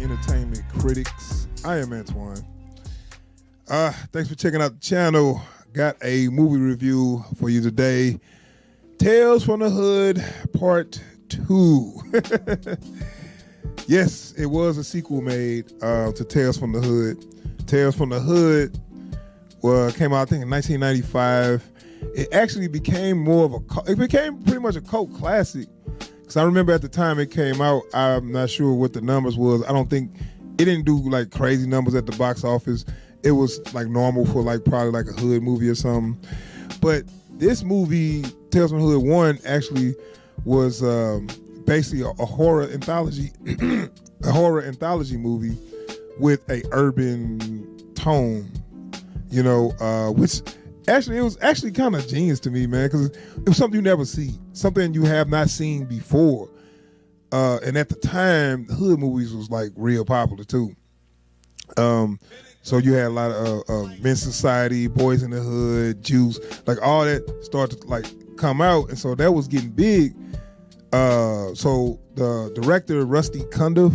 entertainment critics. I am Antoine. Thanks for checking out the channel. Got a movie review for you today. Tales from the Hood Part 2. Yes, it was a sequel made to Tales from the Hood. Tales from the Hood came out, I think, in 1995. It actually became it became pretty much a cult classic. Because I remember at the time it came out, I'm not sure what the numbers was. I don't think, it didn't do like crazy numbers at the box office. It was like normal for like probably like a hood movie or something. But this movie, Tales from the Hood 1, actually was basically a horror anthology, a horror anthology movie with a urban tone, which actually, it was actually kind of genius to me, man, because it was something you never see, something you have not seen before. And at the time, hood movies was like real popular too. So you had a lot of Men's Society, Boys in the Hood, Juice, like all that started to like come out, and so that was getting big. So the director Rusty Cundieff,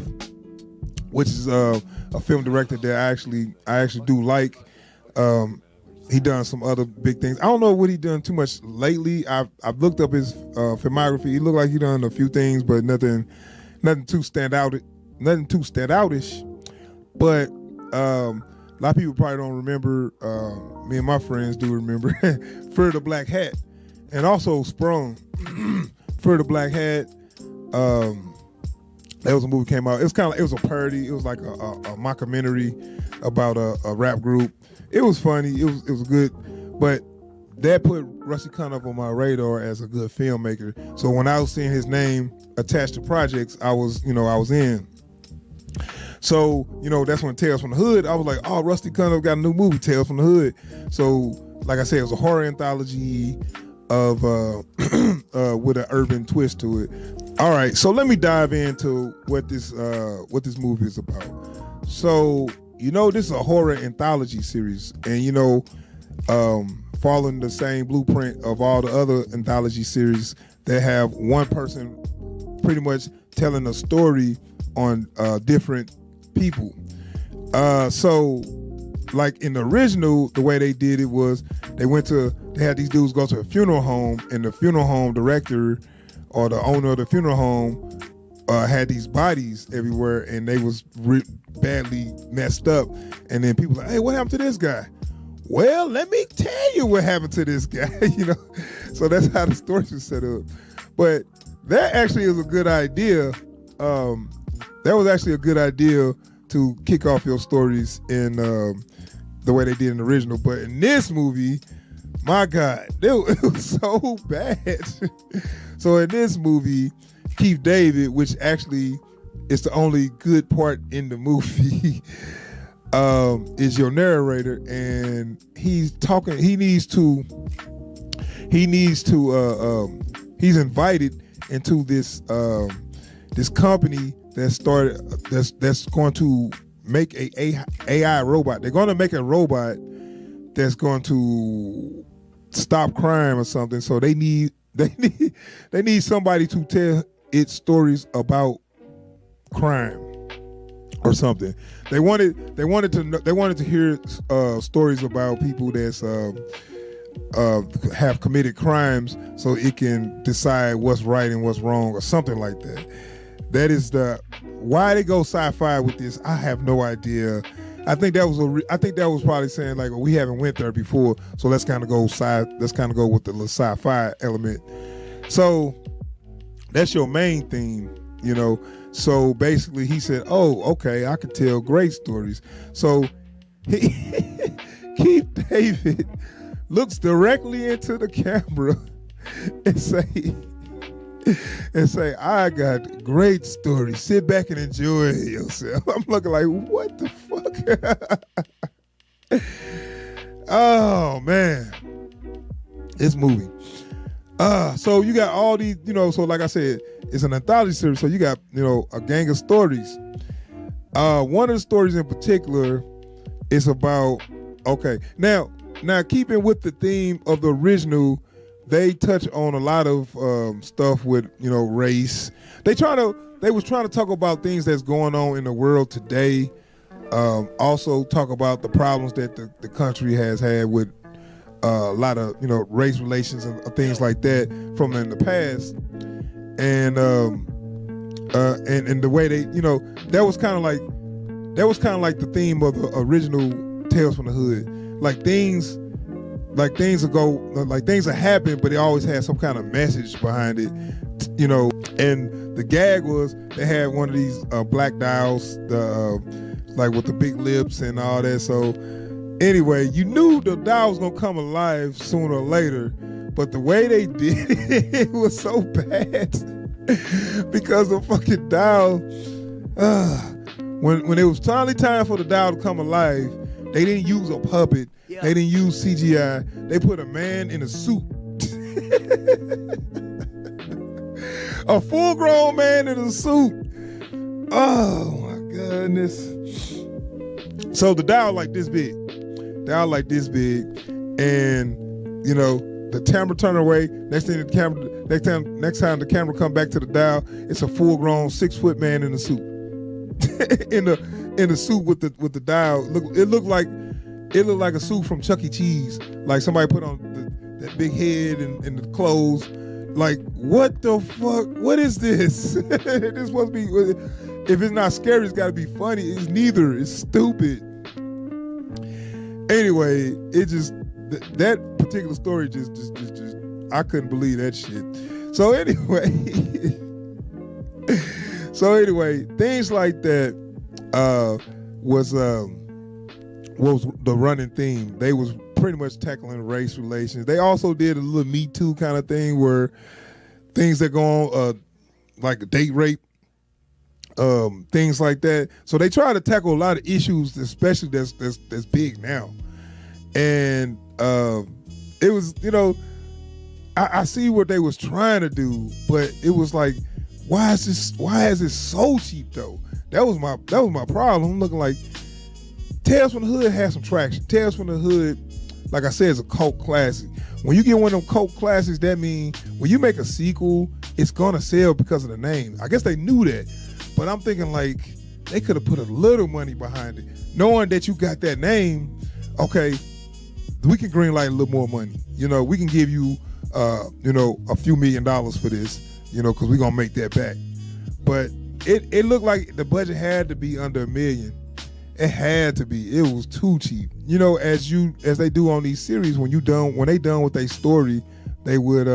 which is a film director that I actually do like. He done some other big things. I don't know what he done too much lately. I've looked up his filmography. He looked like he done a few things, but nothing too standoutish. But a lot of people probably don't remember. Me and my friends do remember Fear the Black Hat, and also Sprung. Fear the Black Hat. That was a movie came out. It was a parody. It was like a mockumentary about a rap group. It was funny. It was good, but that put Rusty Cundieff on my radar as a good filmmaker. So when I was seeing his name attached to projects, I was in. So that's when Tales from the Hood. I was like, oh, Rusty Cundieff got a new movie, Tales from the Hood. So like I said, it was a horror anthology of with an urban twist to it. All right, so let me dive into what this movie is about. So. This is a horror anthology series, and following the same blueprint of all the other anthology series that have one person pretty much telling a story on different people. So like in the original, the way they did it was they had these dudes go to a funeral home, and the funeral home director or the owner of the funeral home had these bodies everywhere, and they was badly messed up. And then people like, hey, what happened to this guy? Well, let me tell you what happened to this guy. So that's how the story was set up. But that actually is a good idea. That was actually a good idea to kick off your stories in the way they did in the original. But in this movie, my God, it was so bad. So in this movie, Keith David, which actually is the only good part in the movie, is your narrator, and he's talking. He's invited into this company that's going to make a AI robot. They're going to make a robot that's going to stop crime or something. So they need somebody to tell its stories about crime or something. They wanted to hear stories about people that's have committed crimes, so it can decide what's right and what's wrong or something like that. That is why they go sci-fi with this. I have no idea. I think that was probably saying like, well, we haven't went there before, so let's kind of go with the little sci-fi element. So that's your main theme, So basically he said, oh, okay, I can tell great stories. So Keith David looks directly into the camera and say, I got great stories. Sit back and enjoy yourself. I'm looking like, what the fuck? Oh, man. This movie. So you got all these, so like I said, it's an anthology series. So you got, a gang of stories. One of the stories in particular is about, okay, now keeping with the theme of the original, they touch on a lot of stuff with, race. They try to they was trying to talk about things that's going on in the world today. Also talk about the problems that the country has had with a lot of race relations and things like that from in the past, and the way they that was kind of like the theme of the original Tales from the Hood. Like things will happen, but it always has some kind of message behind it, And the gag was they had one of these black dolls, like with the big lips and all that. So anyway, you knew the doll was gonna come alive sooner or later, but the way they did it was so bad because the fucking doll, when it was finally time for the doll to come alive, they didn't use a puppet. Yeah. They didn't use CGI. They put a man in a suit. A full-grown man in a suit. Oh, my goodness. So the doll like this big. And, the camera turn away. Next time the camera come back to the dial, it's a full-grown 6-foot man in a suit. in the suit with the dial. It looked like a suit from Chuck E. Cheese. Like somebody put on that big head and the clothes. Like, what the fuck? What is this? This supposed to be. If it's not scary, it's got to be funny. It's neither. It's stupid. Anyway, that particular story just I couldn't believe that shit. So anyway, things like that was the running theme. They was pretty much tackling race relations. They also did a little Me Too kind of thing where things that go on, like date rape, things like that. So they try to tackle a lot of issues, especially that's big now. And it was, I see what they was trying to do, but it was like, why is it so cheap though? That was my problem. I'm looking like Tales from the Hood had some traction. Tales from the Hood, like I said, is a cult classic. When you get one of them cult classics, that means when you make a sequel, it's gonna sell because of the name. I guess they knew that, but I'm thinking like they could have put a little money behind it, knowing that you got that name. Okay, we can greenlight a little more money. We can give you, a few $1 million for this, because we're gonna make that back. But it looked like the budget had to be under $1 million. It had to be. It was too cheap. As they do on these series, when they done with their story, they would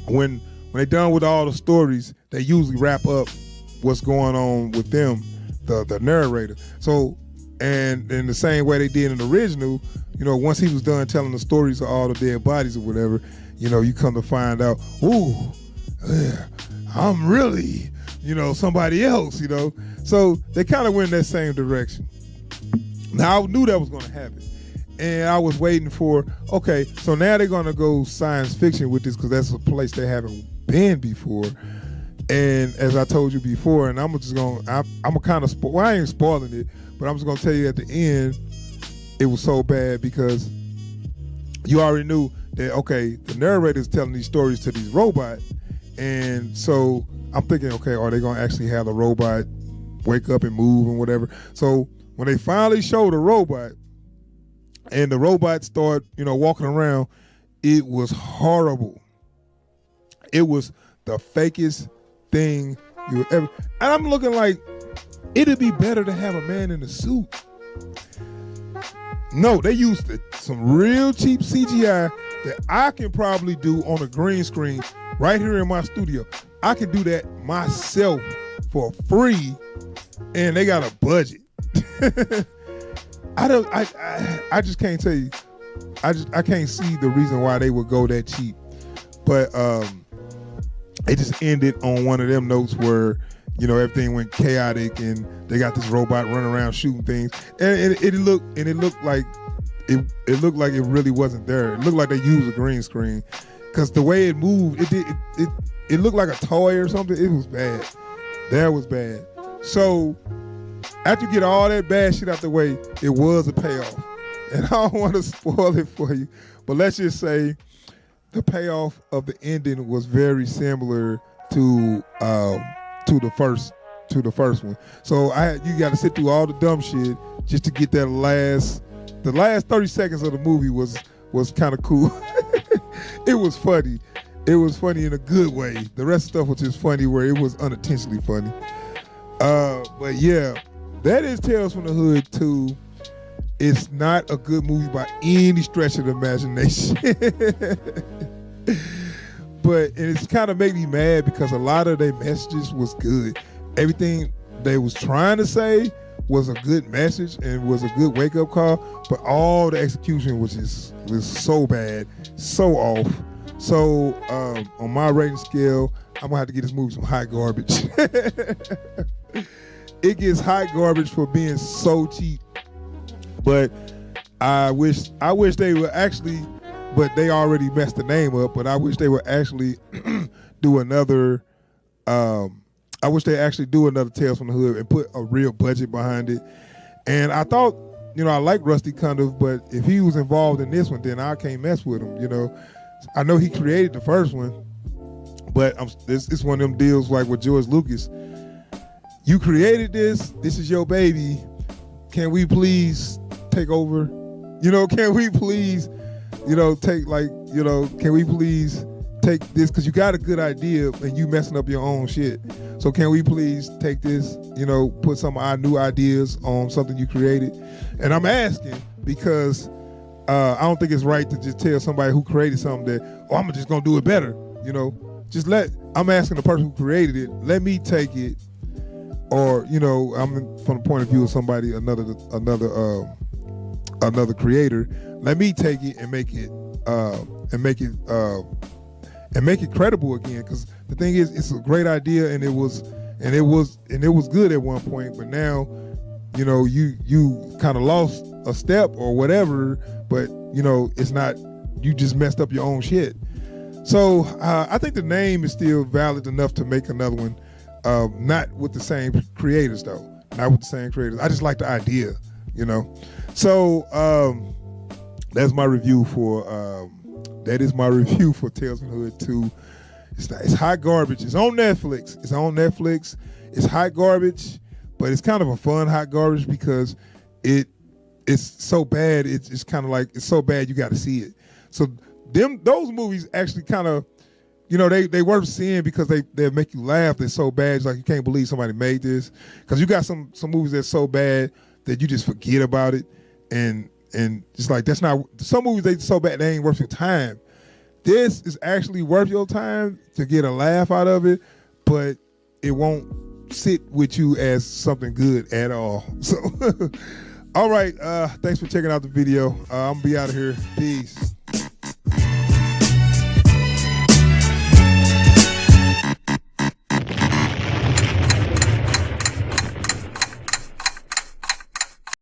when they done with all the stories, they usually wrap up what's going on with them, the narrator. So, and in the same way they did in the original, once he was done telling the stories of all the dead bodies or whatever, you come to find out, ooh, I'm really, somebody else, So they kind of went in that same direction. Now I knew that was going to happen. And I was waiting for, okay, so now they're going to go science fiction with this because that's a place they haven't been before. And as I told you before, and I'm kind of, I ain't spoiling it, but I'm just going to tell you at the end, it was so bad because you already knew that, okay, the narrator's telling these stories to these robots. And so I'm thinking, okay, are they going to actually have the robot wake up and move and whatever? So when they finally showed the robot and the robot started, walking around, it was horrible. It was the fakest thing you ever. And I'm looking like, it'd be better to have a man in a suit. No, they used some real cheap CGI that I can probably do on a green screen right here in my studio. I can do that myself for free, and they got a budget. I just can't tell you. I can't see the reason why they would go that cheap. But it just ended on one of them notes where, everything went chaotic and they got this robot running around shooting things. And it looked like it really wasn't there. It looked like they used a green screen. Because the way it moved, it looked like a toy or something. It was bad. That was bad. So after you get all that bad shit out the way, it was a payoff. And I don't want to spoil it for you, but let's just say the payoff of the ending was very similar to to the first one. So you got to sit through all the dumb shit just to get that the last 30 seconds of the movie was kind of cool. It was funny. It was funny in a good way. The rest of the stuff was just funny where it was unintentionally funny. But yeah, that is Tales from the Hood 2. It's not a good movie by any stretch of the imagination. But it's kind of made me mad because a lot of their messages was good. Everything they was trying to say was a good message and was a good wake-up call, but all the execution was so bad, so off. So on my rating scale, I'm gonna have to give this movie some hot garbage. It gets hot garbage for being so cheap. But I wish they would actually, but they already messed the name up, but I wish they would actually do another I wish they actually do another Tales from the Hood and put a real budget behind it. And I thought, I like Rusty Cundieff, but if he was involved in this one, then I can't mess with him, I know he created the first one, but it's one of them deals like with George Lucas. You created this is your baby. Can we please take over? Can we please, can we please take this? Because you got a good idea and you messing up your own shit. So can we please take this, put some of our new ideas on something you created? And I'm asking because I don't think it's right to just tell somebody who created something that, I'm just going to do it better. I'm asking the person who created it, let me take it. Or, I'm from the point of view of somebody, another creator. Let me take it and make it credible again. Because the thing is, it's a great idea, and it was good at one point. But now, you kind of lost a step or whatever. But it's not. You just messed up your own shit. So I think the name is still valid enough to make another one. Not with the same creators though. Not with the same creators. I just like the idea, So that's my review for Tales from the Hood 2. It's hot garbage. It's on Netflix. It's hot garbage, but it's kind of a fun hot garbage because it's so bad. It's kind of like it's so bad you got to see it. So those movies actually kind of. They worth seeing because they make you laugh. They're so bad, it's like you can't believe somebody made this. Because you got some movies that's so bad that you just forget about it, and it's like that's not. Some movies they so bad they ain't worth your time. This is actually worth your time to get a laugh out of it, but it won't sit with you as something good at all. So, all right, thanks for checking out the video. I'm gonna be out of here. Peace.